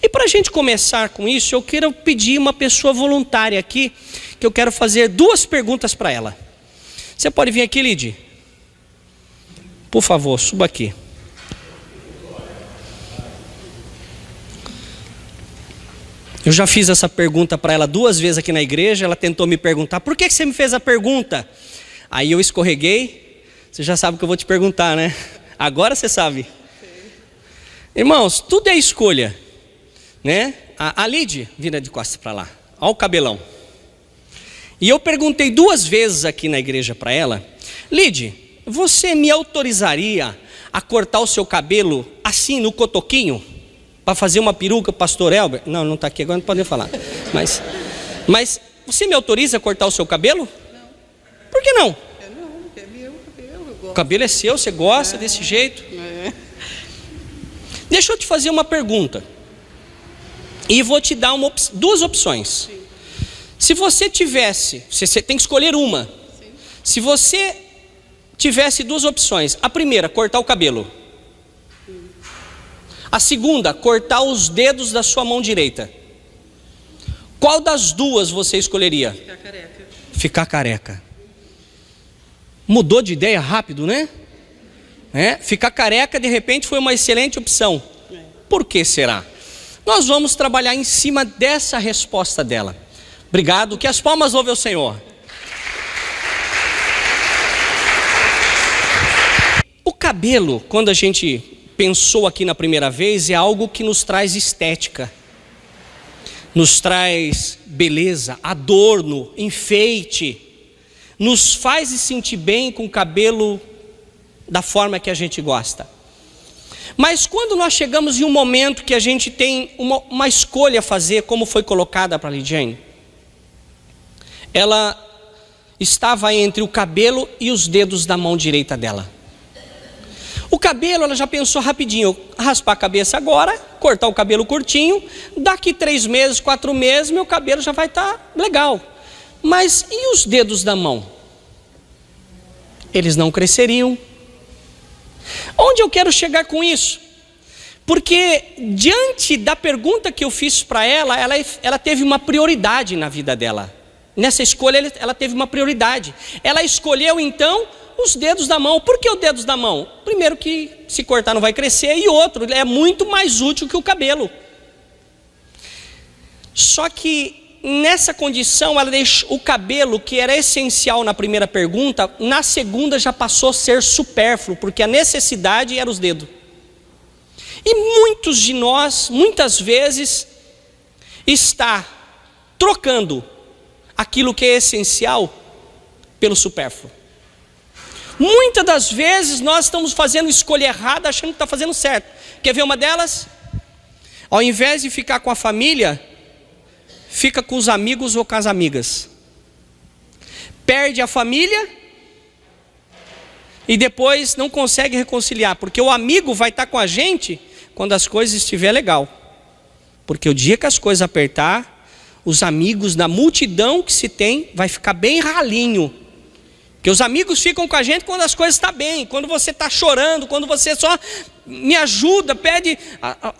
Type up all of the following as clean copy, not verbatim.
E para a gente começar com isso, eu quero pedir uma pessoa voluntária aqui, que eu quero fazer 2 perguntas para ela. Você pode vir aqui, Lid? Por favor, suba aqui. Eu já fiz essa pergunta para ela 2 vezes aqui na igreja. Ela tentou me perguntar: por que você me fez a pergunta? Aí eu escorreguei. Você já sabe o que eu vou te perguntar, né? Agora você sabe. Irmãos, tudo é escolha, né? A Lid, vira de costas para lá. Olha o cabelão. E eu perguntei 2 vezes aqui na igreja para ela: Lid, você me autorizaria a cortar o seu cabelo assim no cotoquinho? Para fazer uma peruca, pastor Elber? Não está aqui agora, não pode falar. Mas você me autoriza a cortar o seu cabelo? Não. Por que não? É meu cabelo, eu gosto. O cabelo é seu, você gosta desse jeito? Deixa eu te fazer uma pergunta. E vou te dar 2 opções. Sim. Se você tivesse, você tem que escolher uma. Sim. Se você tivesse 2 opções: a primeira, cortar o cabelo. A segunda, cortar os dedos da sua mão direita. Qual das 2 você escolheria? Ficar careca. Ficar careca. Mudou de ideia rápido, né? Ficar careca de repente foi uma excelente opção. Por que será? Nós vamos trabalhar em cima dessa resposta dela. Obrigado, que as palmas louvem ao Senhor. O cabelo, quando a gente pensou aqui na primeira vez, é algo que nos traz estética, nos traz beleza, adorno, enfeite, nos faz se sentir bem com o cabelo da forma que a gente gosta. Mas quando nós chegamos em um momento que a gente tem uma escolha a fazer, como foi colocada para a Lidiane, ela estava entre o cabelo e os dedos da mão direita dela. O cabelo, ela já pensou rapidinho: raspar a cabeça agora, cortar o cabelo curtinho, daqui 3 meses, 4 meses, meu cabelo já vai estar legal. Mas e os dedos da mão? Eles não cresceriam. Onde eu quero chegar com isso? Porque diante da pergunta que eu fiz para ela teve uma prioridade na vida dela. Nessa escolha ela teve uma prioridade. Ela escolheu então os dedos da mão. Por que os dedos da mão? Primeiro, que se cortar não vai crescer, e outro, é muito mais útil que o cabelo. Só que nessa condição ela deixou o cabelo, que era essencial na primeira pergunta, na segunda já passou a ser supérfluo, porque a necessidade era os dedos. E muitos de nós, muitas vezes, está trocando aquilo que é essencial pelo supérfluo. Muitas das vezes nós estamos fazendo escolha errada, achando que está fazendo certo. Quer ver uma delas? Ao invés de ficar com a família, fica com os amigos ou com as amigas. Perde a família e depois não consegue reconciliar, porque o amigo vai estar com a gente quando as coisas estiver legal. Porque o dia que as coisas apertar, os amigos da multidão que se tem vai ficar bem ralinho. Porque os amigos ficam com a gente quando as coisas estão bem, quando você está chorando, quando você só me ajuda, pede.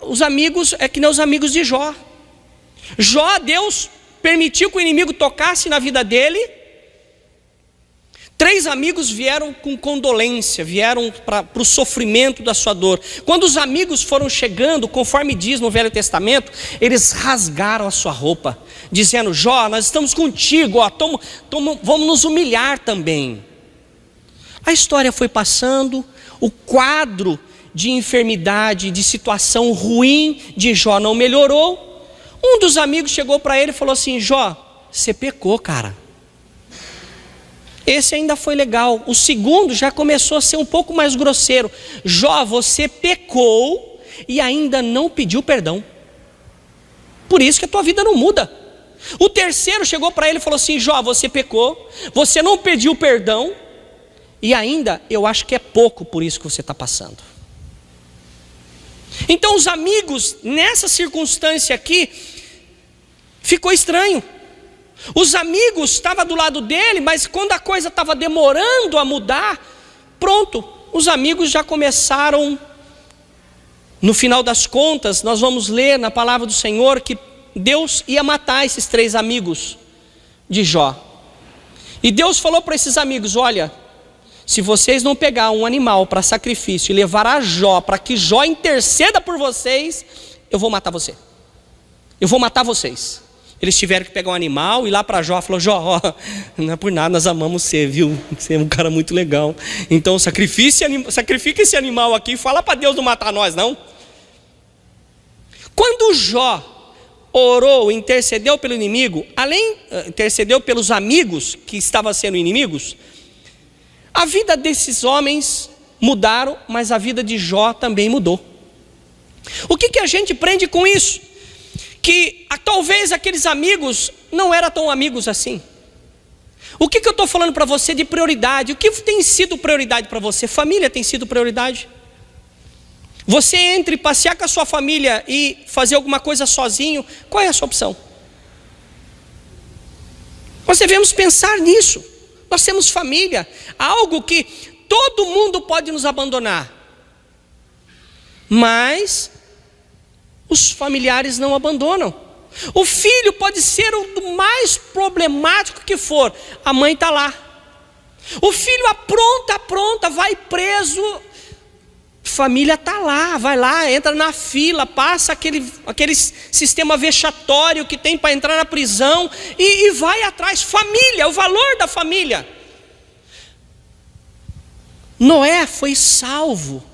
Os amigos é que nem os amigos de Jó. Jó, Deus permitiu que o inimigo tocasse na vida dele. 3 amigos vieram com condolência, vieram para o sofrimento da sua dor. Quando os amigos foram chegando, conforme diz no Velho Testamento, eles rasgaram a sua roupa, dizendo: Jó, nós estamos contigo, vamos nos humilhar também. A história foi passando, o quadro de enfermidade, de situação ruim de Jó não melhorou. Um dos amigos chegou para ele e falou assim: Jó, você pecou, cara. Esse ainda foi legal. O segundo já começou a ser um pouco mais grosseiro. Jó, você pecou e ainda não pediu perdão. Por isso que a tua vida não muda. O terceiro chegou para ele e falou assim: Jó, você pecou, você não pediu perdão e ainda eu acho que é pouco por isso que você está passando. Então os amigos, nessa circunstância aqui, ficou estranho. Os amigos estavam do lado dele, mas quando a coisa estava demorando a mudar, pronto, os amigos já começaram No final das contas, nós vamos ler na palavra do Senhor que Deus ia matar esses 3 amigos de Jó. E Deus falou para esses amigos: olha, se vocês não pegar um animal para sacrifício e levar a Jó, para que Jó interceda por vocês, eu vou matar você. Eu vou matar vocês. Eles tiveram que pegar um animal e ir lá para Jó. Falou: Jó, ó, não é por nada, nós amamos você, viu? Você é um cara muito legal. Então sacrifica esse animal aqui e fala para Deus não matar nós, não. Quando Jó orou, intercedeu pelo inimigo, intercedeu pelos amigos que estavam sendo inimigos, a vida desses homens mudaram, mas a vida de Jó também mudou. O que a gente aprende com isso? Que talvez aqueles amigos não eram tão amigos assim. O que eu estou falando para você de prioridade? O que tem sido prioridade para você? Família tem sido prioridade? Você entre passear com a sua família e fazer alguma coisa sozinho, qual é a sua opção? Nós devemos pensar nisso. Nós temos família, algo que todo mundo pode nos abandonar, mas os familiares não abandonam. O filho pode ser o mais problemático que for, a mãe está lá. O filho apronta, vai preso, família está lá, vai lá, entra na fila, passa aquele sistema vexatório que tem para entrar na prisão e vai atrás. Família, o valor da família. Noé foi salvo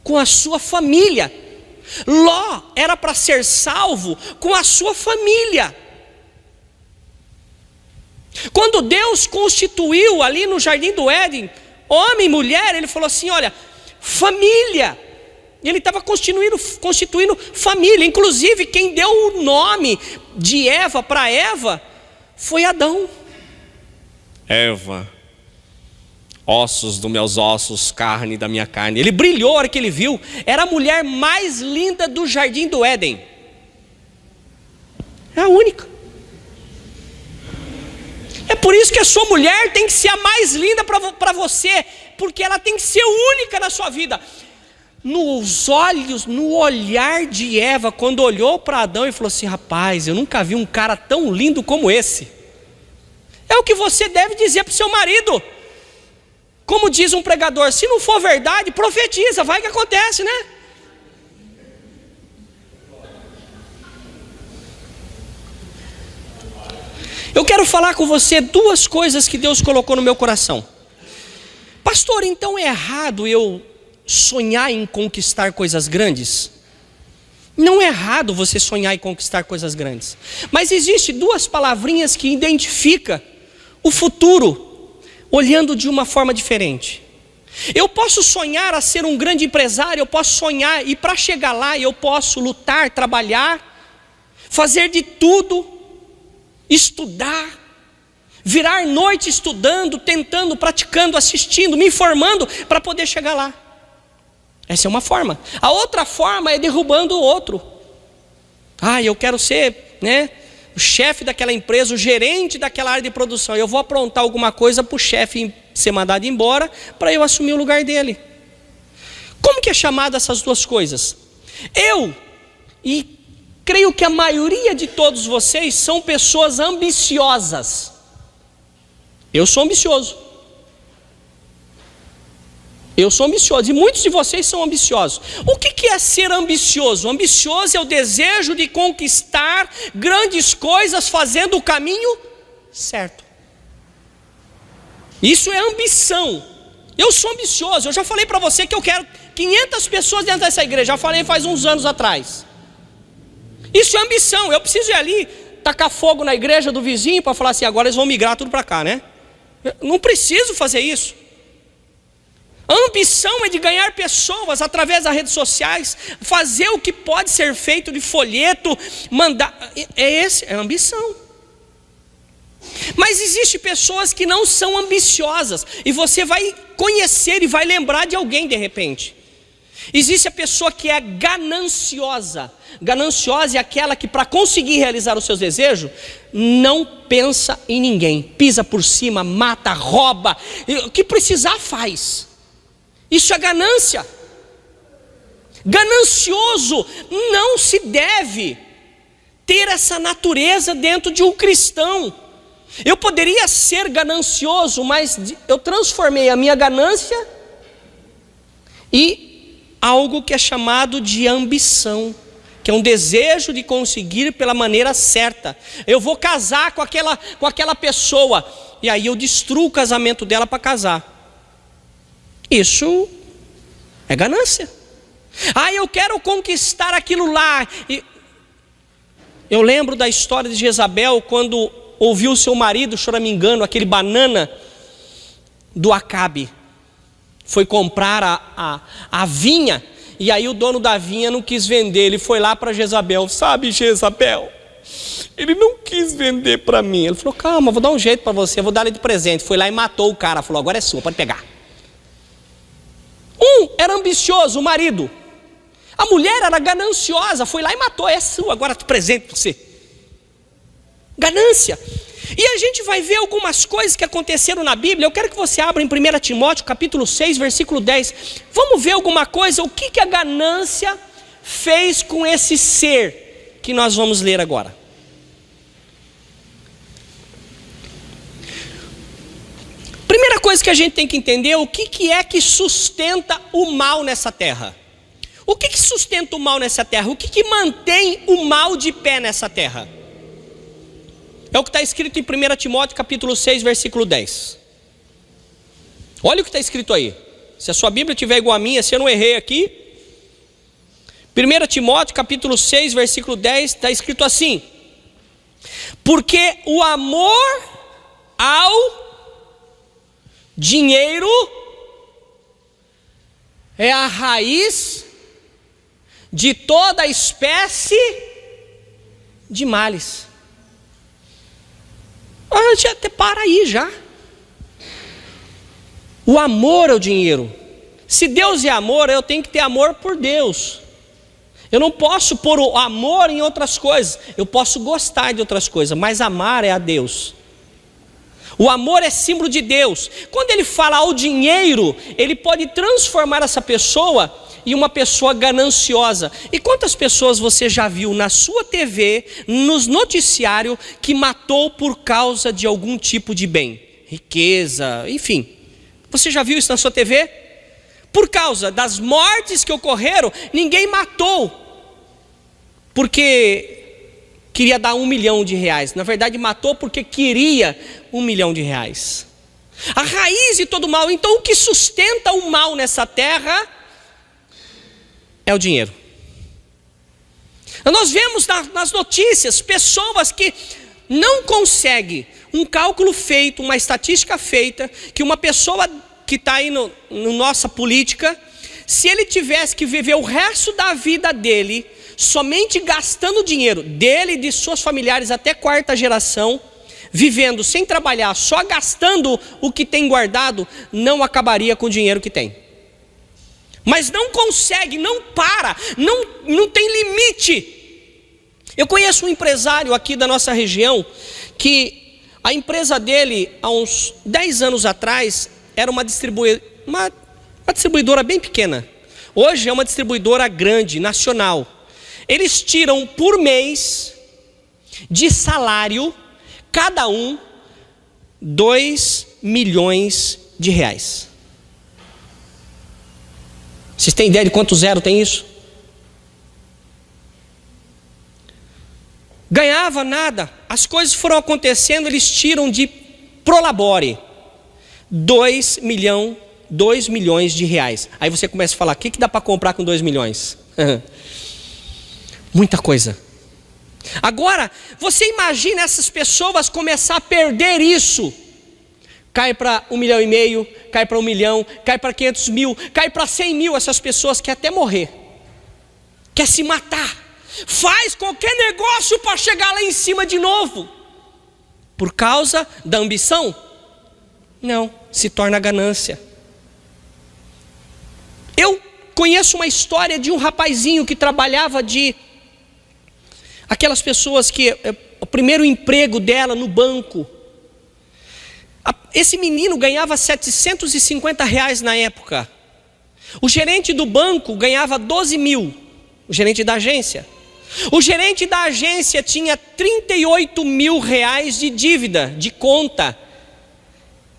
com a sua família. Ló era para ser salvo com a sua família. Quando Deus constituiu ali no Jardim do Éden, homem e mulher, ele falou assim: olha, família. Ele estava constituindo família. Inclusive quem deu o nome de Eva para Eva foi Adão. Eva, ossos dos meus ossos, carne da minha carne. Ele brilhou a hora que ele viu. Era a mulher mais linda do Jardim do Éden. É a única. É por isso que a sua mulher tem que ser a mais linda para você, porque ela tem que ser única na sua vida. Nos olhos, no olhar de Eva, quando olhou para Adão e falou assim: rapaz, eu nunca vi um cara tão lindo como esse. É o que você deve dizer para o seu marido. Como diz um pregador, se não for verdade, profetiza, vai que acontece, né? Eu quero falar com você 2 coisas que Deus colocou no meu coração. Pastor, então é errado eu sonhar em conquistar coisas grandes? Não é errado você sonhar em conquistar coisas grandes. Mas existe 2 palavrinhas que identificam o futuro, olhando de uma forma diferente. Eu posso sonhar a ser um grande empresário, eu posso sonhar, e para chegar lá eu posso lutar, trabalhar, fazer de tudo, estudar, virar noite estudando, tentando, praticando, assistindo, me informando para poder chegar lá. Essa é uma forma. A outra forma é derrubando o outro. Eu quero ser, o chefe daquela empresa, o gerente daquela área de produção. Eu vou aprontar alguma coisa para o chefe ser mandado embora, para eu assumir o lugar dele. Como que é chamado essas 2 coisas? E creio que a maioria de todos vocês são pessoas ambiciosas. Eu sou ambicioso. E muitos de vocês são ambiciosos. O que é ser ambicioso? Ambicioso é o desejo de conquistar grandes coisas fazendo o caminho certo. Isso é ambição. Eu sou ambicioso. Eu já falei para você que eu quero 500 pessoas dentro dessa igreja. Já falei faz uns anos atrás. Isso é ambição. Eu preciso ir ali tacar fogo na igreja do vizinho para falar assim: agora eles vão migrar tudo para cá, né? Eu não preciso fazer isso. A ambição é de ganhar pessoas através das redes sociais, fazer o que pode ser feito de folheto, mandar. É a ambição. Mas existem pessoas que não são ambiciosas, e você vai conhecer e vai lembrar de alguém de repente. Existe a pessoa que é gananciosa. Gananciosa é aquela que, para conseguir realizar os seus desejos, não pensa em ninguém, pisa por cima, mata, rouba, o que precisar faz. Isso é ganância. Ganancioso não se deve ter essa natureza dentro de um cristão. Eu poderia ser ganancioso, mas eu transformei a minha ganância em algo que é chamado de ambição, que é um desejo de conseguir pela maneira certa. Eu vou casar com aquela pessoa, e aí eu destruo o casamento dela para casar. Isso é ganância. Eu quero conquistar aquilo lá. Eu lembro da história de Jezabel, quando ouviu o seu marido choramingando, aquele banana do Acabe. Foi comprar a vinha, e aí o dono da vinha não quis vender. Ele foi lá para Jezabel. Sabe, Jezabel, ele não quis vender para mim. Ele falou: calma, vou dar um jeito para você, vou dar ele de presente. Foi lá e matou o cara. Falou: agora é sua, pode pegar. Era ambicioso, o marido. A mulher era gananciosa, foi lá e matou. É sua, agora de presente para você. Ganância. E a gente vai ver algumas coisas que aconteceram na Bíblia. Eu quero que você abra em 1 Timóteo capítulo 6, versículo 10. Vamos ver alguma coisa, o que a ganância fez com esse ser que nós vamos ler agora. Primeira coisa que a gente tem que entender, o que é que sustenta o mal nessa terra? O que sustenta o mal nessa terra? O que mantém o mal de pé nessa terra? É o que está escrito em 1 Timóteo capítulo 6, versículo 10. Olha o que está escrito aí. Se a sua Bíblia tiver igual a minha, se eu não errei aqui. 1 Timóteo capítulo 6, versículo 10, está escrito assim: porque o amor ao dinheiro é a raiz de toda espécie de males. A gente até para aí já. O amor ao dinheiro. Se Deus é amor, eu tenho que ter amor por Deus. Eu não posso pôr o amor em outras coisas. Eu posso gostar de outras coisas, mas amar é a Deus. O amor é símbolo de Deus. Quando ele fala ao dinheiro, ele pode transformar essa pessoa em uma pessoa gananciosa. E quantas pessoas você já viu na sua TV, nos noticiários, que matou por causa de algum tipo de bem? Riqueza, enfim. Você já viu isso na sua TV? Por causa das mortes que ocorreram, ninguém matou porque queria dar R$1 milhão. Na verdade, matou porque queria R$1 milhão. A raiz de todo mal. Então, o que sustenta o mal nessa terra é o dinheiro. Nós vemos nas notícias pessoas que não conseguem um cálculo feito, uma estatística feita, que uma pessoa que está aí no nossa política, se ele tivesse que viver o resto da vida dele somente gastando dinheiro dele e de seus familiares até quarta geração, vivendo sem trabalhar, só gastando o que tem guardado, não acabaria com o dinheiro que tem. Mas não consegue, não para, não tem limite. Eu conheço um empresário aqui da nossa região, que a empresa dele, há uns 10 anos atrás, era uma distribuidora bem pequena. Hoje é uma distribuidora grande, nacional. Eles tiram por mês de salário, cada um, R$2 milhões. Vocês têm ideia de quanto zero tem isso? Ganhava nada. As coisas foram acontecendo, eles tiram de prolabore R$2 milhões. Aí você começa a falar: o que dá para comprar com 2 milhões? Muita coisa. Agora, você imagina essas pessoas começar a perder isso. Cai para 1,5 milhão, cai para 1 milhão, cai para 500 mil, cai para 100 mil. Essas pessoas querem até morrer, quer se matar, faz qualquer negócio para chegar lá em cima de novo. Por causa da ambição? Não, se torna ganância. Eu conheço uma história de um rapazinho que trabalhava aquelas pessoas que o primeiro emprego dela no banco. Esse menino ganhava R$750 na época. O gerente do banco ganhava 12 mil, o gerente da agência. O gerente da agência tinha 38 mil reais de dívida, de conta,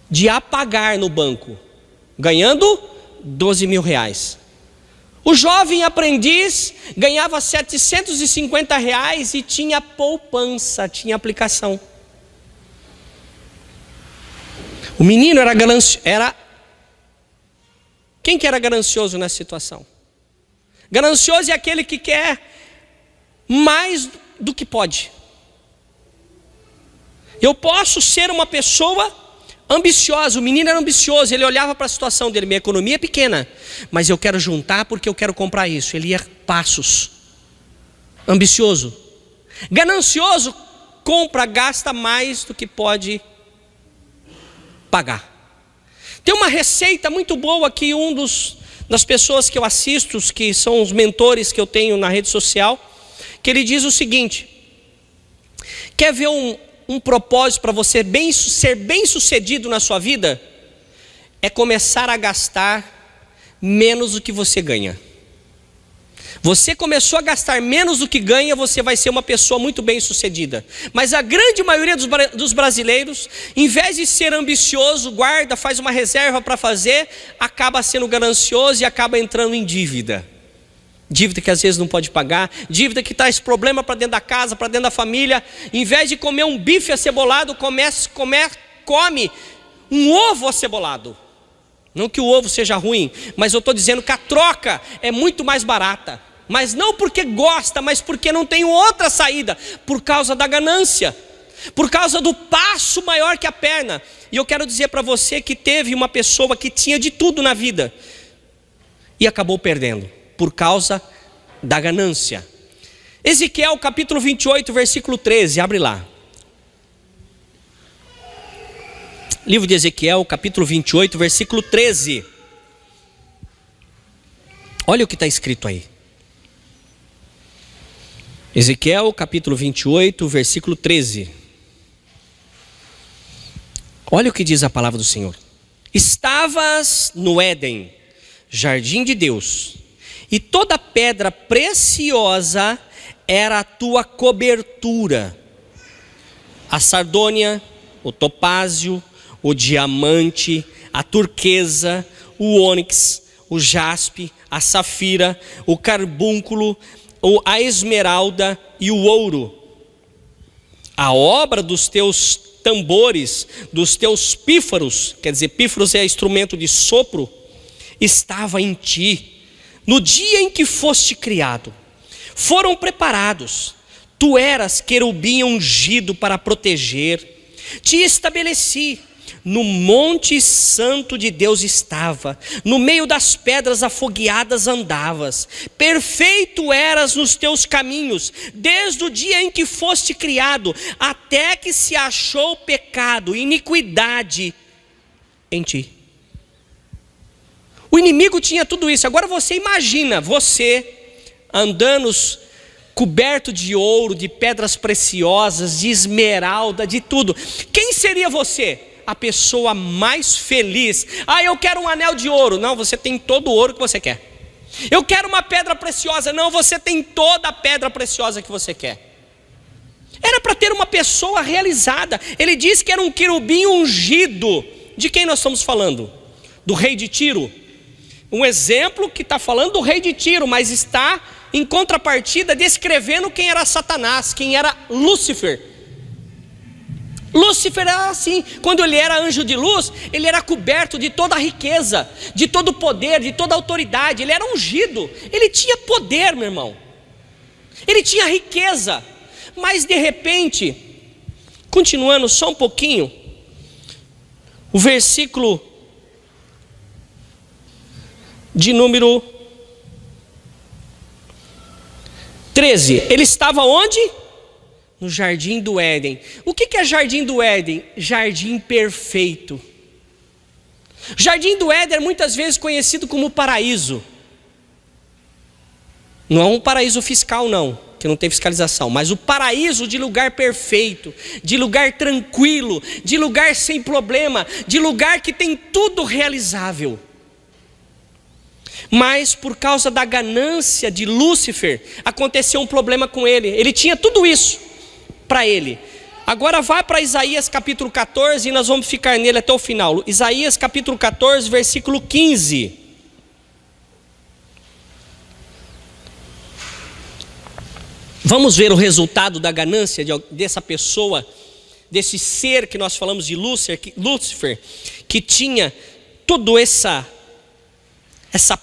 de a pagar no banco, ganhando 12 mil reais. O jovem aprendiz ganhava 750 reais e tinha poupança, tinha aplicação. O menino era ganancioso. Quem que era ganancioso nessa situação? Ganancioso é aquele que quer mais do que pode. Eu posso ser uma pessoa ambiciosa. O menino era ambicioso, ele olhava para a situação dele, minha economia é pequena, mas eu quero juntar porque eu quero comprar isso. Ele ia passos. Ambicioso. Ganancioso, compra, gasta mais do que pode pagar. Tem uma receita muito boa que das pessoas que eu assisto, que são os mentores que eu tenho na rede social, que ele diz o seguinte: quer ver um propósito para você ser bem sucedido na sua vida? É começar a gastar menos do que você ganha. Você começou a gastar menos do que ganha, você vai ser uma pessoa muito bem sucedida. Mas a grande maioria dos brasileiros, em vez de ser ambicioso, guarda, faz uma reserva para fazer, acaba sendo ganancioso e acaba entrando em dívida. Dívida que às vezes não pode pagar, dívida que traz problema para dentro da casa, para dentro da família. Em vez de comer um bife acebolado, come um ovo acebolado. Não que o ovo seja ruim, mas eu estou dizendo que a troca é muito mais barata. Mas não porque gosta, mas porque não tem outra saída. Por causa da ganância, por causa do passo maior que a perna. E eu quero dizer para você que teve uma pessoa que tinha de tudo na vida e acabou perdendo, por causa da ganância. Ezequiel capítulo 28, versículo 13, abre lá. Livro de Ezequiel, capítulo 28, versículo 13. Olha o que está escrito aí. Ezequiel, capítulo 28, versículo 13. Olha o que diz a palavra do Senhor. Estavas no Éden, jardim de Deus, e toda pedra preciosa era a tua cobertura. A sardônia, o topázio, o diamante, a turquesa, o ônix, o jaspe, a safira, o carbúnculo, a esmeralda e o ouro. A obra dos teus tambores, dos teus pífaros, quer dizer, pífaros é instrumento de sopro, estava em ti. No dia em que foste criado, foram preparados. Tu eras querubim ungido para proteger. Te estabeleci. No monte santo de Deus estava, no meio das pedras afogueadas andavas, perfeito eras nos teus caminhos, desde o dia em que foste criado, até que se achou pecado, iniquidade em ti. O inimigo tinha tudo isso. Agora você imagina, você andando coberto de ouro, de pedras preciosas, de esmeralda, de tudo. Quem seria você? A pessoa mais feliz. Eu quero um anel de ouro. Não, você tem todo o ouro que você quer. Eu quero uma pedra preciosa. Não, você tem toda a pedra preciosa que você quer. Era para ter uma pessoa realizada. Ele disse que era um querubim ungido. De quem nós estamos falando? Do rei de Tiro. Um exemplo que está falando do rei de Tiro, mas está em contrapartida descrevendo quem era Satanás, quem era Lúcifer. Lúcifer era assim, quando ele era anjo de luz, ele era coberto de toda a riqueza, de todo o poder, de toda a autoridade, ele era ungido, ele tinha poder, meu irmão, ele tinha riqueza, mas de repente, continuando só um pouquinho, o versículo de número 13, ele estava onde? No jardim do Éden. O que é jardim do Éden? Jardim perfeito. Jardim do Éden é muitas vezes conhecido como paraíso. Não é um paraíso fiscal não, que não tem fiscalização, mas o paraíso de lugar perfeito, de lugar tranquilo, de lugar sem problema, de lugar que tem tudo realizável. Mas por causa da ganância de Lúcifer, aconteceu um problema com ele. Ele tinha tudo isso para ele. Agora vá para Isaías capítulo 14 e nós vamos ficar nele até o final. Isaías capítulo 14, versículo 15. Vamos ver o resultado da ganância dessa pessoa, desse ser que nós falamos de Lúcifer, que tinha toda essa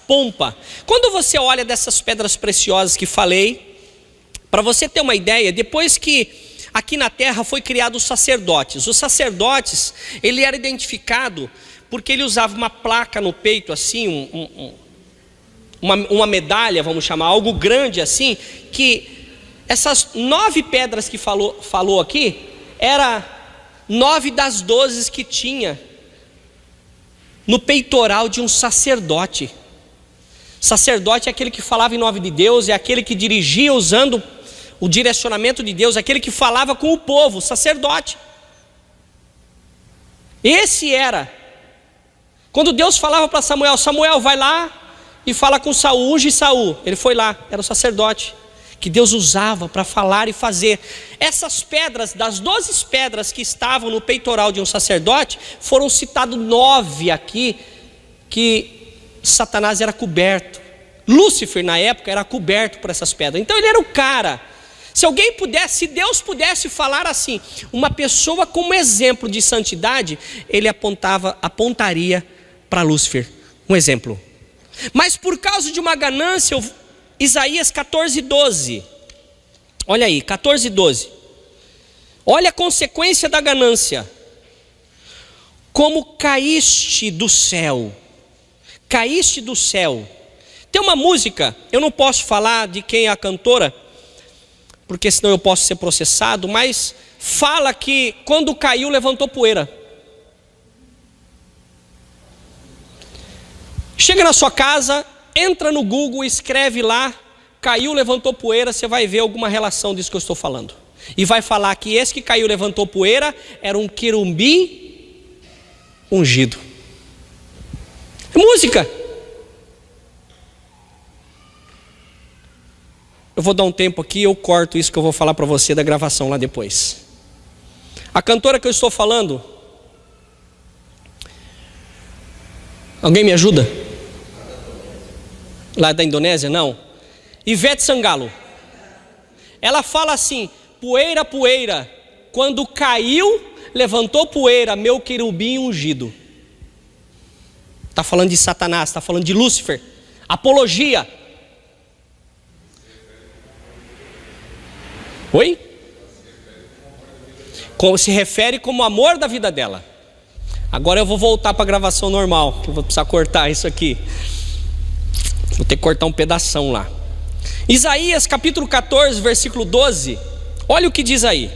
pompa. Quando você olha dessas pedras preciosas que falei, para você ter uma ideia, depois que aqui na terra foi criado os sacerdotes. Os sacerdotes, ele era identificado porque ele usava uma placa no peito assim, uma medalha, vamos chamar, algo grande assim, que essas 9 pedras que falou aqui, era 9 das 12 que tinha no peitoral de um sacerdote. Sacerdote é aquele que falava em nome de Deus, é aquele que dirigia usando o direcionamento de Deus, aquele que falava com o povo, sacerdote. Esse era. Quando Deus falava para Samuel, Samuel vai lá e fala com Saul, unge Saul. Ele foi lá, era o sacerdote que Deus usava para falar e fazer. Essas pedras, das 12 pedras que estavam no peitoral de um sacerdote, foram citados 9 aqui, que Satanás era coberto. Lúcifer na época era coberto por essas pedras. Então ele era o cara. Se Deus pudesse falar assim, uma pessoa como exemplo de santidade, ele apontaria para Lúcifer, um exemplo. Mas por causa de uma ganância, Isaías 14, 12. Olha aí, 14, 12. Olha a consequência da ganância. Como caíste do céu. Caíste do céu. Tem uma música, eu não posso falar de quem é a cantora, porque senão eu posso ser processado, mas fala que quando caiu, levantou poeira. Chega na sua casa, entra no Google, escreve lá, caiu, levantou poeira, você vai ver alguma relação disso que eu estou falando. E vai falar que esse que caiu, levantou poeira, era um querubim ungido. É música. Eu vou dar um tempo aqui, eu corto isso que eu vou falar para você da gravação lá depois. A cantora que eu estou falando, alguém me ajuda? Lá da Indonésia? Não. Ivete Sangalo. Ela fala assim: poeira, poeira, quando caiu, levantou poeira, meu querubim ungido. Está falando de Satanás, está falando de Lúcifer. Apologia. Oi? Se refere como amor da vida dela. Agora eu vou voltar para a gravação normal, que eu vou precisar cortar isso aqui. Vou ter que cortar um pedação lá. Isaías capítulo 14, versículo 12. Olha o que diz aí: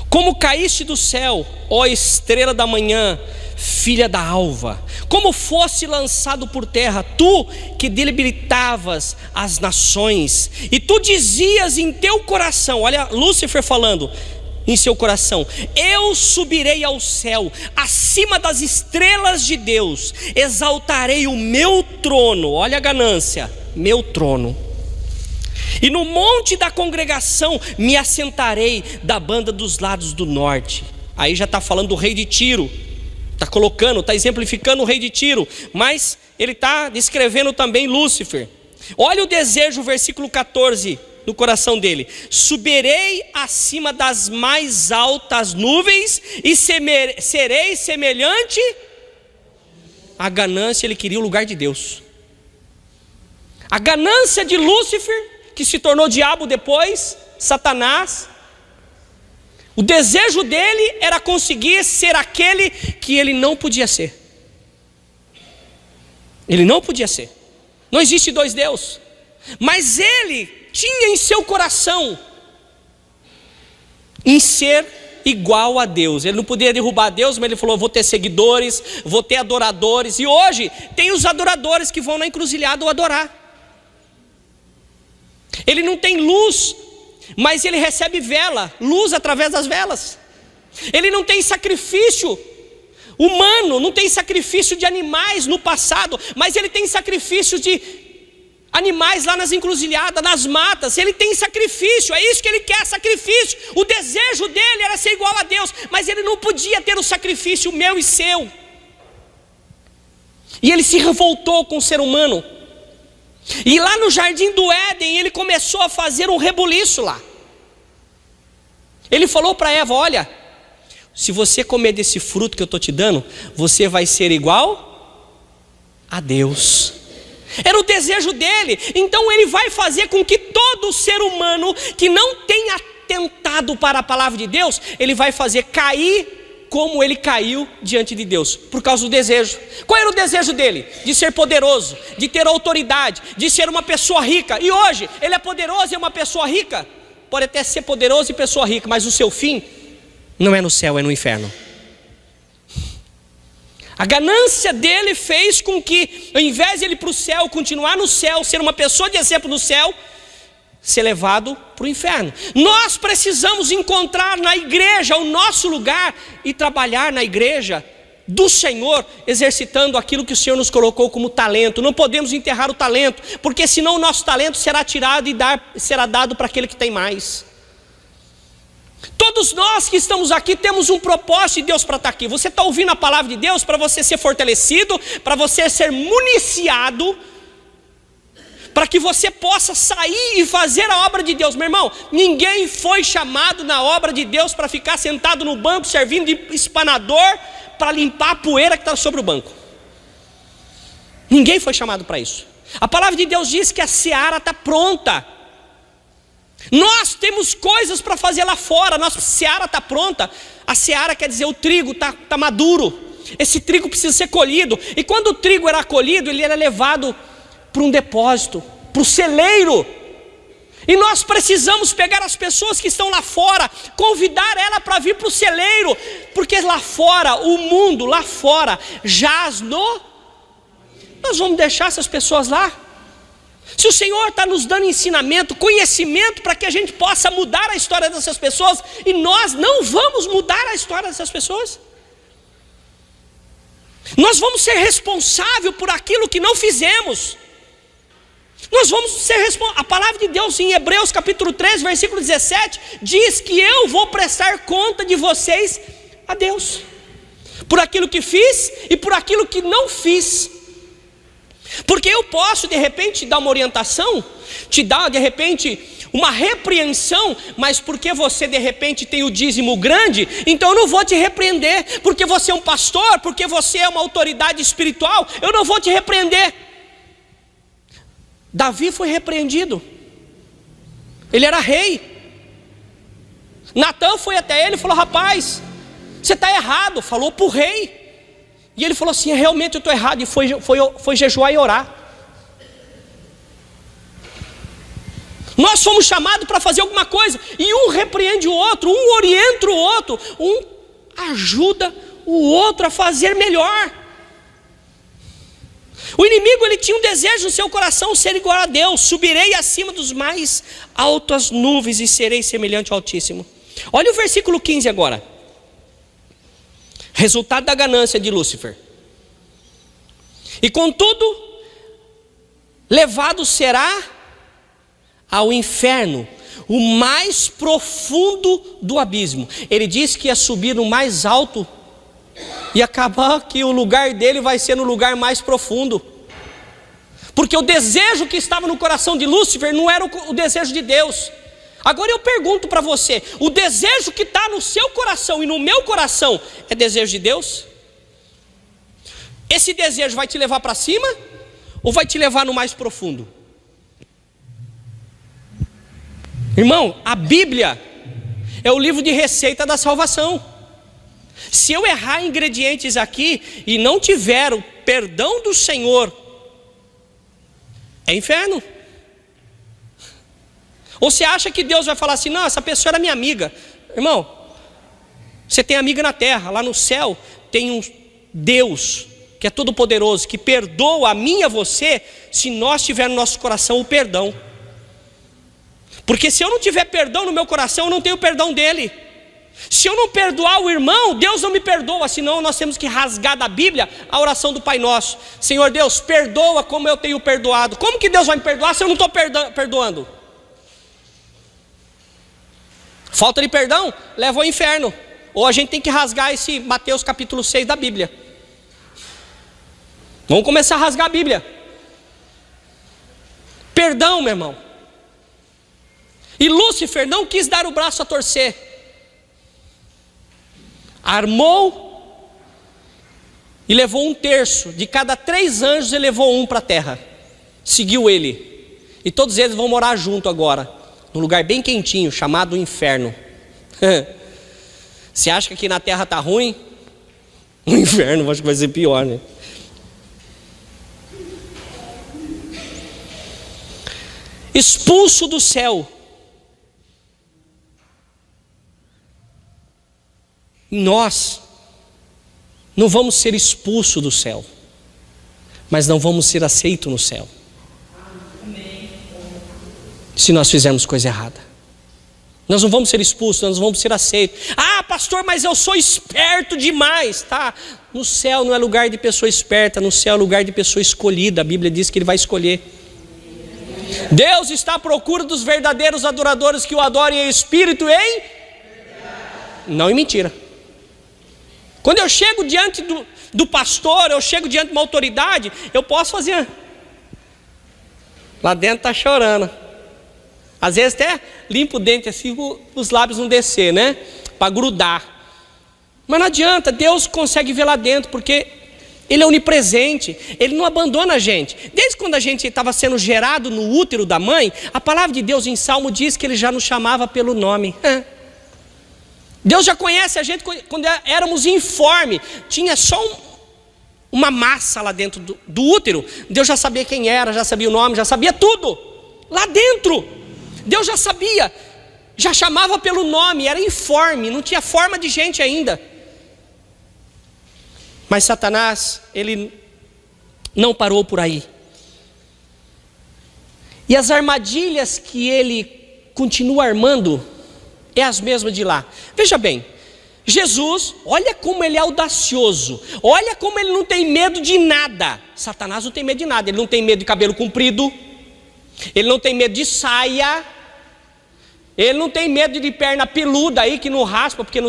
como caíste do céu, ó estrela da manhã, filha da alva, como fosse lançado por terra, tu que debilitavas as nações, e tu dizias em teu coração, olha Lúcifer falando em seu coração: eu subirei ao céu, acima das estrelas de Deus, exaltarei o meu trono, olha a ganância, meu trono, e no monte da congregação me assentarei da banda dos lados do norte. Aí já está falando do rei de Tiro, está exemplificando o rei de Tiro, mas ele está descrevendo também Lúcifer. Olha o desejo, versículo 14, no coração dele: subirei acima das mais altas nuvens e serei semelhante à ganância. Ele queria o lugar de Deus. A ganância de Lúcifer, que se tornou diabo depois, Satanás, o desejo dele era conseguir ser aquele que ele não podia ser. Ele não podia ser. Não existe dois deuses. Mas ele tinha em seu coração em ser igual a Deus. Ele não podia derrubar Deus, mas ele falou: vou ter seguidores, vou ter adoradores. E hoje tem os adoradores que vão na encruzilhada o adorar. Ele não tem luz, mas ele recebe vela, luz através das velas. Ele não tem sacrifício humano, não tem sacrifício de animais no passado, mas ele tem sacrifício de animais lá nas encruzilhadas, nas matas. Ele tem sacrifício, é isso que ele quer, sacrifício. O desejo dele era ser igual a Deus, mas ele não podia ter o sacrifício meu e seu. E ele se revoltou com o ser humano. E lá no jardim do Éden, ele começou a fazer um rebuliço lá. Ele falou para Eva: olha, se você comer desse fruto que eu estou te dando, você vai ser igual a Deus. Era o desejo dele. Então ele vai fazer com que todo ser humano que não tenha atentado para a palavra de Deus, ele vai fazer cair como ele caiu diante de Deus, por causa do desejo. Qual era o desejo dele? De ser poderoso, de ter autoridade, de ser uma pessoa rica. E hoje, ele é poderoso e é uma pessoa rica. Pode até ser poderoso e pessoa rica, mas o seu fim não é no céu, é no inferno. A ganância dele fez com que, ao invés de ele ir para o céu, continuar no céu, ser uma pessoa de exemplo no céu, ser levado para o inferno. Nós precisamos encontrar na igreja o nosso lugar e trabalhar na igreja do Senhor, exercitando aquilo que o Senhor nos colocou como talento. Não podemos enterrar o talento, porque senão o nosso talento será tirado e será dado para aquele que tem mais. Todos nós que estamos aqui temos um propósito de Deus para estar aqui. Você está ouvindo a palavra de Deus para você ser fortalecido, para você ser municiado, para que você possa sair e fazer a obra de Deus. Meu irmão, ninguém foi chamado na obra de Deus para ficar sentado no banco servindo de espanador para limpar a poeira que está sobre o banco. Ninguém foi chamado para isso. A palavra de Deus diz que a seara está pronta. Nós temos coisas para fazer lá fora. Nossa seara está pronta. A seara quer dizer o trigo está maduro. Esse trigo precisa ser colhido. E quando o trigo era colhido, ele era levado para um depósito, para o celeiro. E nós precisamos pegar as pessoas que estão lá fora, convidar ela para vir para o celeiro, porque lá fora, o mundo lá fora jaz no... Nós vamos deixar essas pessoas lá? Se o Senhor está nos dando ensinamento, conhecimento para que a gente possa mudar a história dessas pessoas, e nós não vamos mudar a história dessas pessoas, nós vamos ser responsáveis por aquilo que não fizemos. Nós vamos ser responsáveis. A palavra de Deus em Hebreus capítulo 3, versículo 17, diz que eu vou prestar conta de vocês a Deus, por aquilo que fiz e por aquilo que não fiz. Porque eu posso de repente dar uma orientação, te dar de repente uma repreensão, mas porque você de repente tem o dízimo grande, então eu não vou te repreender. Porque você é um pastor, porque você é uma autoridade espiritual, eu não vou te repreender. Davi foi repreendido, ele era rei. Natã foi até ele e falou: rapaz, você está errado. Falou para o rei. E ele falou assim: realmente eu estou errado. E foi jejuar e orar. Nós somos chamados para fazer alguma coisa, e um repreende o outro, um orienta o outro, um ajuda o outro a fazer melhor. O inimigo, ele tinha um desejo no seu coração, ser igual a Deus. Subirei acima dos mais altas nuvens e serei semelhante ao Altíssimo. Olha o versículo 15 agora. Resultado da ganância de Lúcifer. E contudo, levado será ao inferno, o mais profundo do abismo. Ele disse que ia subir no mais alto e acabar que o lugar dele vai ser no lugar mais profundo. Porque o desejo que estava no coração de Lúcifer não era o desejo de Deus. Agora eu pergunto para você: o desejo que está no seu coração e no meu coração é desejo de Deus? Esse desejo vai te levar para cima ou vai te levar no mais profundo? Irmão, a Bíblia é o livro de receita da salvação. Se eu errar ingredientes aqui e não tiver o perdão do Senhor, é inferno. Ou você acha que Deus vai falar assim: não, essa pessoa era minha amiga. Irmão, você tem amiga na terra, lá no céu tem um Deus que é todo poderoso, que perdoa a mim e a você, se nós tivermos no nosso coração o perdão. Porque se eu não tiver perdão no meu coração, eu não tenho perdão dele. Se eu não perdoar o irmão, Deus não me perdoa. Senão nós temos que rasgar da Bíblia a oração do Pai Nosso. Senhor Deus, perdoa como eu tenho perdoado. Como que Deus vai me perdoar se eu não estou perdoando? Falta de perdão leva ao inferno. Ou a gente tem que rasgar esse Mateus capítulo 6 da Bíblia. Vamos começar a rasgar a Bíblia. Perdão, meu irmão. E Lúcifer não quis dar o braço a torcer. Armou e levou 1/3. De cada 3 anjos ele levou 1 para a terra. Seguiu ele. E todos eles vão morar junto agora, num lugar bem quentinho, chamado inferno. Você acha que aqui na terra está ruim? No inferno acho que vai ser pior, né? Expulso do céu. Nós não vamos ser expulsos do céu, mas não vamos ser aceitos no céu. Se nós fizermos coisa errada, nós não vamos ser expulsos, nós não vamos ser aceitos. Ah, pastor, mas eu sou esperto demais, tá? No céu não é lugar de pessoa esperta, no céu é lugar de pessoa escolhida. A Bíblia diz que Ele vai escolher. Deus está à procura dos verdadeiros adoradores que o adorem em espírito e em não em mentira. Quando eu chego diante do pastor, eu chego diante de uma autoridade, eu posso fazer. Lá dentro está chorando. Às vezes até limpo o dente assim, os lábios não descer, né? Para grudar. Mas não adianta, Deus consegue ver lá dentro, porque Ele é onipresente, Ele não abandona a gente. Desde quando a gente estava sendo gerado no útero da mãe, a palavra de Deus em Salmo diz que Ele já nos chamava pelo nome. Deus já conhece a gente quando éramos informes, tinha só uma massa lá dentro do útero. Deus já sabia quem era, já sabia o nome, já sabia tudo. Lá dentro, Deus já sabia, já chamava pelo nome, era informe, não tinha forma de gente ainda. Mas Satanás, ele não parou por aí. E as armadilhas que ele continua armando é as mesmas de lá. Veja bem, Jesus, olha como ele é audacioso, olha como ele não tem medo de nada. Satanás não tem medo de nada, ele não tem medo de cabelo comprido, ele não tem medo de saia, ele não tem medo de perna peluda aí que não raspa, porque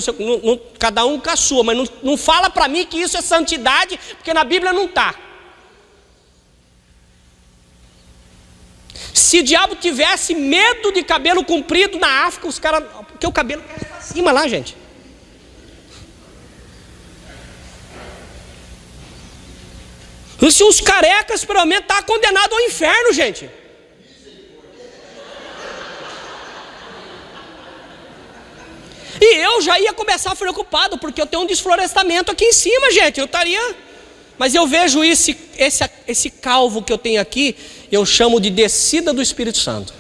cada um com a sua, mas não fala para mim que isso é santidade, porque na Bíblia não está. Se o diabo tivesse medo de cabelo comprido na África, os caras, porque o cabelo cresce para cima lá, gente. E se os carecas, pelo menos, estão condenados ao inferno, gente. E eu já ia começar preocupado, porque eu tenho um desflorestamento aqui em cima, gente. Eu estaria... Mas eu vejo esse calvo que eu tenho aqui, eu chamo de descida do Espírito Santo.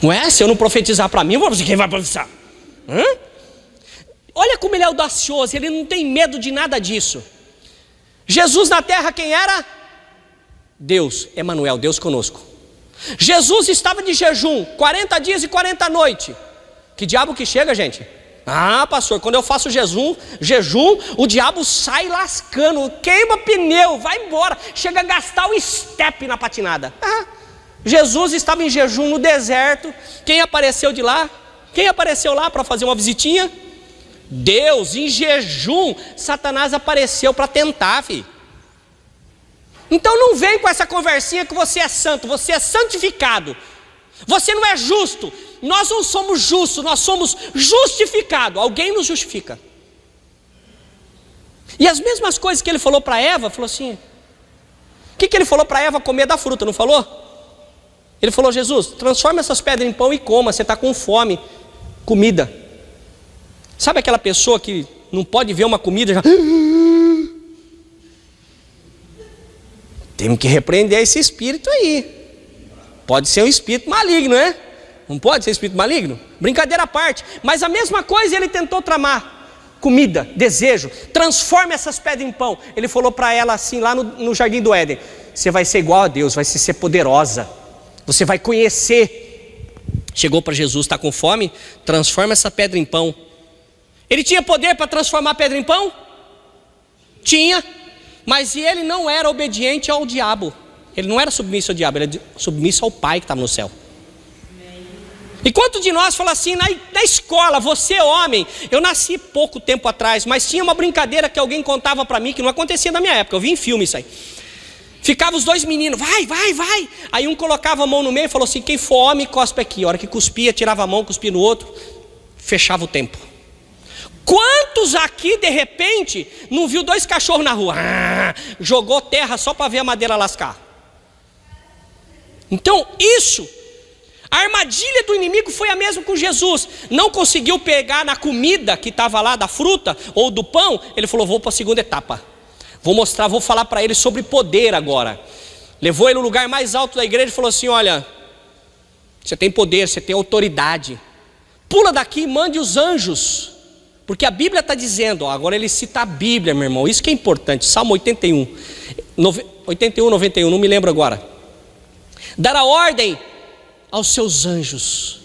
Não é? Se eu não profetizar para mim, quem vai profetizar? Olha como ele é audacioso, ele não tem medo de nada disso. Jesus na terra quem era? Deus, Emanuel, Deus conosco. Jesus estava de jejum, 40 dias e 40 noites. Que diabo que chega, gente? Ah, pastor, quando eu faço jejum, o diabo sai lascando, queima pneu, vai embora, chega a gastar o step na patinada. Jesus estava em jejum no deserto. Quem apareceu de lá? Quem apareceu lá para fazer uma visitinha? Deus, em jejum. Satanás apareceu para tentar, filho. Então não vem com essa conversinha que você é santo, você é santificado. Você não é justo. Nós não somos justos, nós somos justificados. Alguém nos justifica. E as mesmas coisas que ele falou para Eva, falou assim. O que ele falou para Eva comer da fruta, não falou? Ele falou: Jesus, transforma essas pedras em pão e coma, você está com fome. Comida. Sabe aquela pessoa que não pode ver uma comida já... Temos que repreender esse espírito aí. Pode ser um espírito maligno, né? Não pode ser espírito maligno? Brincadeira à parte. Mas a mesma coisa ele tentou tramar. Comida, desejo. Transforma essas pedras em pão. Ele falou para ela assim lá no Jardim do Éden: você vai ser igual a Deus, vai ser poderosa. Você vai conhecer Chegou para Jesus, está com fome? Transforma essa pedra em pão. Ele tinha poder para transformar a pedra em pão? Tinha, mas ele não era obediente ao diabo. Ele não era submisso ao diabo, ele era submisso ao Pai que estava no céu. E quanto de nós fala assim, na escola, você homem, eu nasci pouco tempo atrás, mas tinha uma brincadeira que alguém contava para mim, que não acontecia na minha época, eu vi em filme isso aí. Ficava os dois meninos, vai. Aí um colocava a mão no meio e falou assim, quem for homem, cospe aqui. A hora que cuspia, tirava a mão, cuspia no outro, fechava o tempo. Quantos aqui, de repente, não viu dois cachorros na rua? Jogou terra só para ver a madeira lascar. Então, a armadilha do inimigo foi a mesma com Jesus. Não conseguiu pegar na comida que estava lá, da fruta ou do pão. Ele falou, vou para a segunda etapa. Vou falar para ele sobre poder agora. Levou ele no lugar mais alto da igreja e falou assim, olha, você tem poder, você tem autoridade. Pula daqui e mande os anjos. Porque a Bíblia está dizendo, agora ele cita a Bíblia, meu irmão. Isso que é importante, Salmo 81, 91, não me lembro agora. Dará ordem aos seus anjos.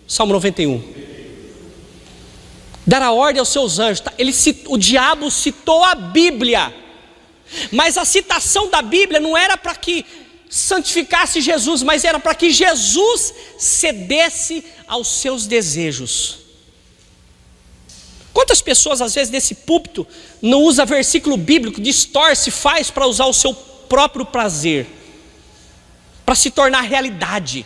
Salmo 91. Dará ordem aos seus anjos. O diabo citou a Bíblia. Mas a citação da Bíblia não era para que santificasse Jesus, mas era para que Jesus cedesse aos seus desejos. Quantas pessoas às vezes nesse púlpito não usa versículo bíblico, distorce, faz para usar o seu próprio prazer, para se tornar realidade?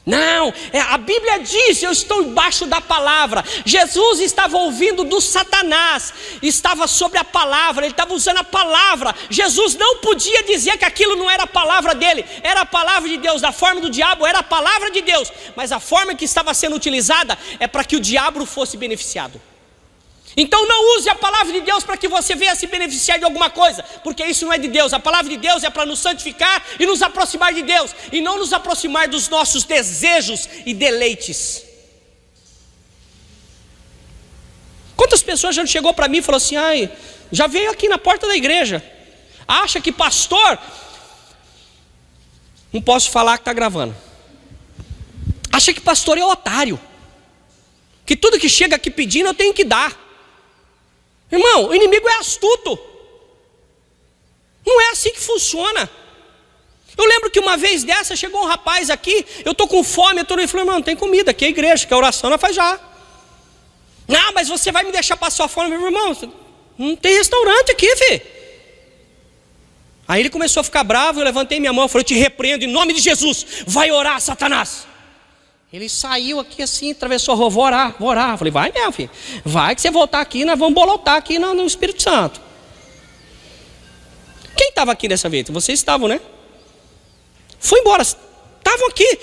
Não, a Bíblia diz, eu estou embaixo da palavra. Jesus estava ouvindo do Satanás, estava sobre a palavra, ele estava usando a palavra. Jesus não podia dizer que aquilo não era a palavra dele, era a palavra de Deus. Da forma do diabo era a palavra de Deus, mas a forma que estava sendo utilizada é para que o diabo fosse beneficiado. Então não use a palavra de Deus para que você venha se beneficiar de alguma coisa, porque isso não é de Deus. A palavra de Deus é para nos santificar e nos aproximar de Deus, e não nos aproximar dos nossos desejos e deleites. Quantas pessoas já não chegou para mim e falou assim, já veio aqui na porta da igreja, acha que pastor, não posso falar que está gravando, acha que pastor é otário, que tudo que chega aqui pedindo eu tenho que dar. Irmão, o inimigo é astuto. Não é assim que funciona. Eu lembro que uma vez dessa chegou um rapaz aqui, eu estou com fome, eu falei, irmão, não tem comida, aqui é a igreja, que a oração nós faz já. Não, mas você vai me deixar passar fome, meu irmão, não tem restaurante aqui, filho. Aí ele começou a ficar bravo, eu levantei minha mão, eu falei, eu te repreendo em nome de Jesus, vai orar, Satanás. Ele saiu aqui assim, atravessou a rua, vou orar. Eu falei, vai mesmo, filho. Vai que você voltar aqui, nós vamos bolotar aqui no Espírito Santo. Quem estava aqui dessa vez? Vocês estavam, né? Foi embora. Estavam aqui.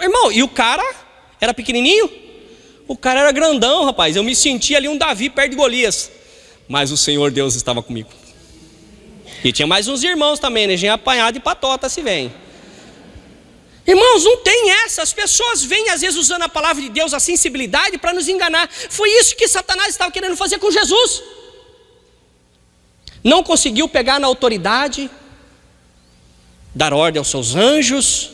Irmão, e o cara era pequenininho? O cara era grandão, rapaz. Eu me senti ali um Davi perto de Golias. Mas o Senhor Deus estava comigo. E tinha mais uns irmãos também, né? Tinha apanhado de patota se vem. Irmãos, não tem essa. As pessoas vêm às vezes usando a palavra de Deus, a sensibilidade, para nos enganar. Foi isso que Satanás estava querendo fazer com Jesus. Não conseguiu pegar na autoridade, dar ordem aos seus anjos,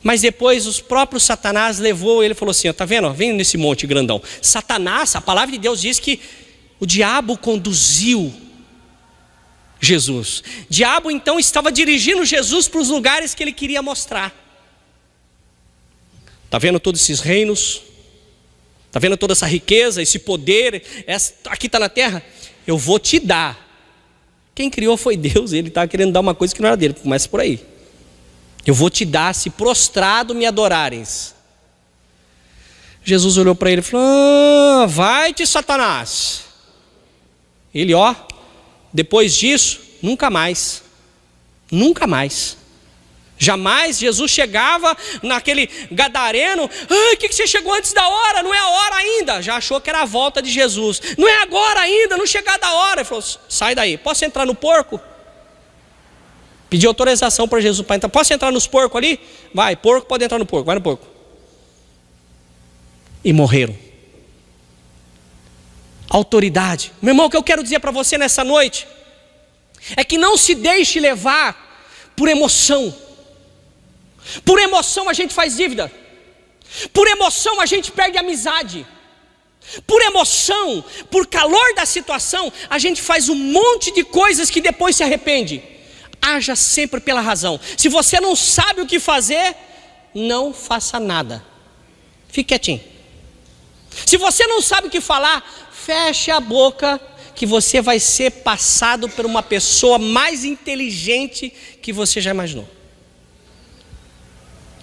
mas depois os próprios Satanás levou ele e falou assim, está vendo? Vem nesse monte grandão. Satanás, a palavra de Deus diz que o diabo conduziu Jesus. O diabo então estava dirigindo Jesus para os lugares que ele queria mostrar. Está vendo todos esses reinos? Está vendo toda essa riqueza, esse poder? Aqui está na terra? Eu vou te dar. Quem criou foi Deus, ele estava querendo dar uma coisa que não era dele, começa por aí. Eu vou te dar, se prostrado me adorares. Jesus olhou para ele e falou, vai-te, Satanás. Ele, depois disso, nunca mais. Jamais Jesus chegava naquele gadareno, que você chegou antes da hora? Não é a hora ainda. Já achou que era a volta de Jesus. Não é agora ainda, não chegar da hora. Ele falou, sai daí, posso entrar no porco? Pediu autorização para Jesus para entrar. Posso entrar nos porcos ali? Vai, porco pode entrar no porco, vai no porco. E morreram. Autoridade. Meu irmão, o que eu quero dizer para você nessa noite é que não se deixe levar por emoção. Por emoção a gente faz dívida. Por emoção a gente perde a amizade. Por emoção, por calor da situação, a gente faz um monte de coisas que depois se arrepende. Haja sempre pela razão. Se você não sabe o que fazer, não faça nada. Fique quietinho. Se você não sabe o que falar, feche a boca, que você vai ser passado por uma pessoa mais inteligente que você já imaginou.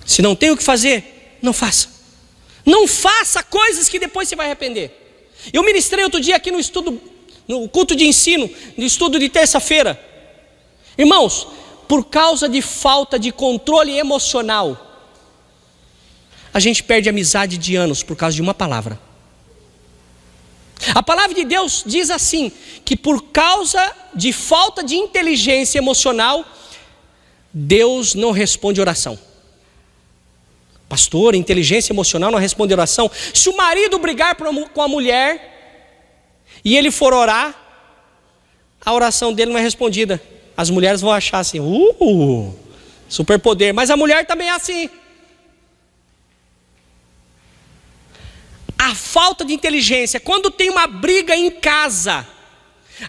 Se não tem o que fazer, não faça. Não faça coisas que depois você vai arrepender. Eu ministrei outro dia aqui no culto de ensino, no estudo de terça-feira. Irmãos, por causa de falta de controle emocional, a gente perde amizade de anos por causa de uma palavra. A palavra de Deus diz assim, que por causa de falta de inteligência emocional, Deus não responde oração. Pastor, inteligência emocional não responde oração. Se o marido brigar com a mulher e ele for orar, a oração dele não é respondida. As mulheres vão achar assim, superpoder, mas a mulher também é assim. A falta de inteligência, quando tem uma briga em casa,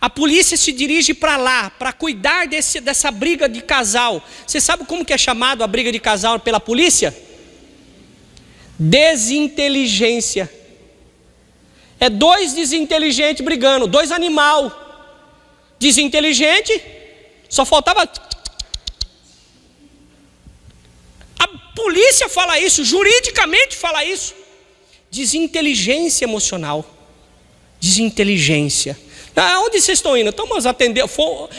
a polícia se dirige para lá, para cuidar dessa briga de casal. Você sabe como que é chamado a briga de casal pela polícia? Desinteligência. É dois desinteligentes brigando, dois animal. Desinteligente, só faltava... A polícia fala isso, juridicamente fala isso. Desinteligência emocional. Desinteligência. Onde vocês estão indo?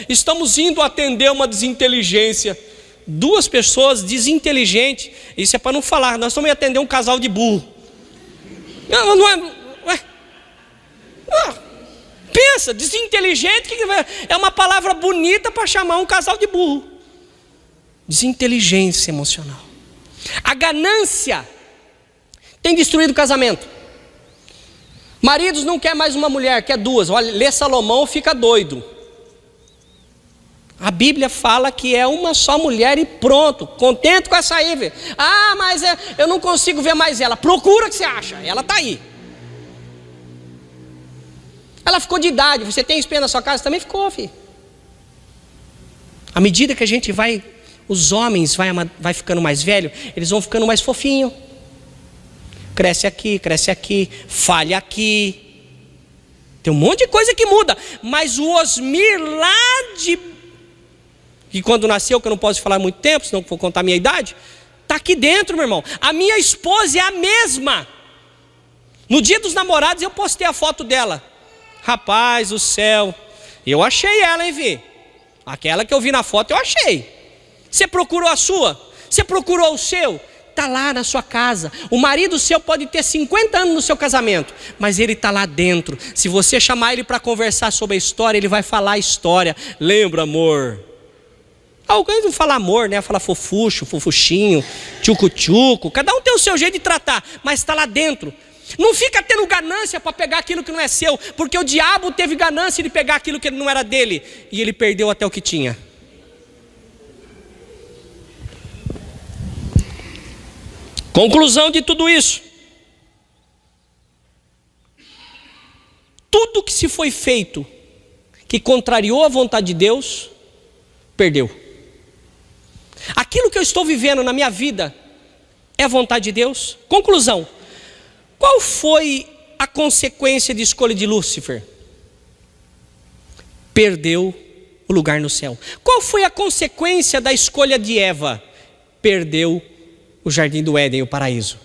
Estamos indo atender uma desinteligência. Duas pessoas desinteligentes. Isso é para não falar. Nós estamos indo atender um casal de burro. Pensa, desinteligente é uma palavra bonita para chamar um casal de burro. Desinteligência emocional. A ganância tem destruído o casamento. Maridos não quer mais uma mulher, quer duas. Olha, lê Salomão, fica doido. A Bíblia fala que é uma só mulher e pronto. Contente com essa aí, velho. Mas eu não consigo ver mais ela. Procura o que você acha, ela está aí. Ela ficou de idade. Você tem espelho na sua casa? Também ficou, filho. À medida que a gente vai, os homens vai ficando mais velho, eles vão ficando mais fofinho. Cresce aqui, falha aqui. Tem um monte de coisa que muda. Mas o Osmir que quando nasceu, que eu não posso falar muito tempo, senão vou contar a minha idade, está aqui dentro, meu irmão. A minha esposa é a mesma. No dia dos namorados eu postei a foto dela. Rapaz do céu, eu achei ela, hein, Vi? Aquela que eu vi na foto eu achei. Você procurou a sua? Você procurou o seu? Está lá na sua casa. O marido seu pode ter 50 anos no seu casamento, mas ele está lá dentro. Se você chamar ele para conversar sobre a história, ele vai falar a história. Lembra, amor? Alguém não fala amor, né? Fala fofucho, fofuchinho, tchucu-tchucu. Cada um tem o seu jeito de tratar, mas está lá dentro. Não fica tendo ganância para pegar aquilo que não é seu, porque o diabo teve ganância de pegar aquilo que não era dele, e ele perdeu até o que tinha. Conclusão de tudo isso: tudo que se foi feito que contrariou a vontade de Deus, perdeu. Aquilo que eu estou vivendo na minha vida é a vontade de Deus? Conclusão: qual foi a consequência de escolha de Lúcifer? Perdeu o lugar no céu. Qual foi a consequência da escolha de Eva? Perdeu o jardim do Éden, o paraíso.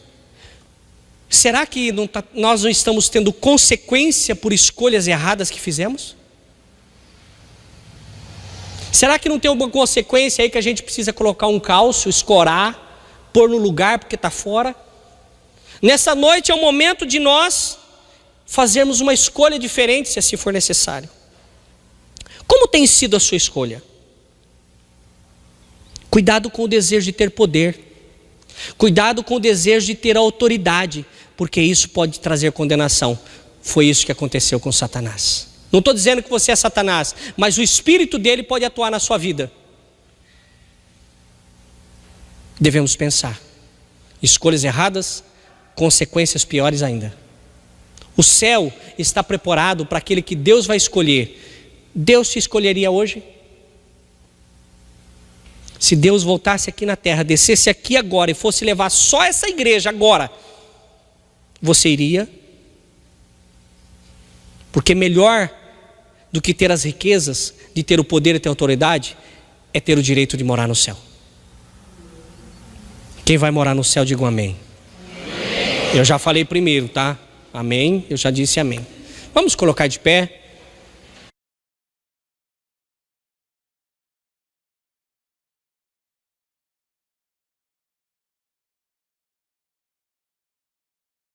Será que nós não estamos tendo consequência por escolhas erradas que fizemos? Será que não tem alguma consequência aí que a gente precisa colocar um calço, escorar, pôr no lugar porque está fora? Nessa noite é o momento de nós fazermos uma escolha diferente, se assim for necessário. Como tem sido a sua escolha? Cuidado com o desejo de ter poder. Cuidado com o desejo de ter autoridade, porque isso pode trazer condenação. Foi isso que aconteceu com Satanás. Não estou dizendo que você é Satanás, mas o espírito dele pode atuar na sua vida. Devemos pensar. Escolhas erradas consequências piores ainda. O céu está preparado para aquele que Deus vai escolher. Deus te escolheria hoje? Se Deus voltasse aqui na terra, descesse aqui agora e fosse levar só essa igreja agora, você iria? Porque melhor do que ter as riquezas, de ter o poder e ter a autoridade, é ter o direito de morar no céu. Quem vai morar no céu, diga um amém. Eu já falei primeiro, tá? Amém, eu já disse amém. Vamos colocar de pé.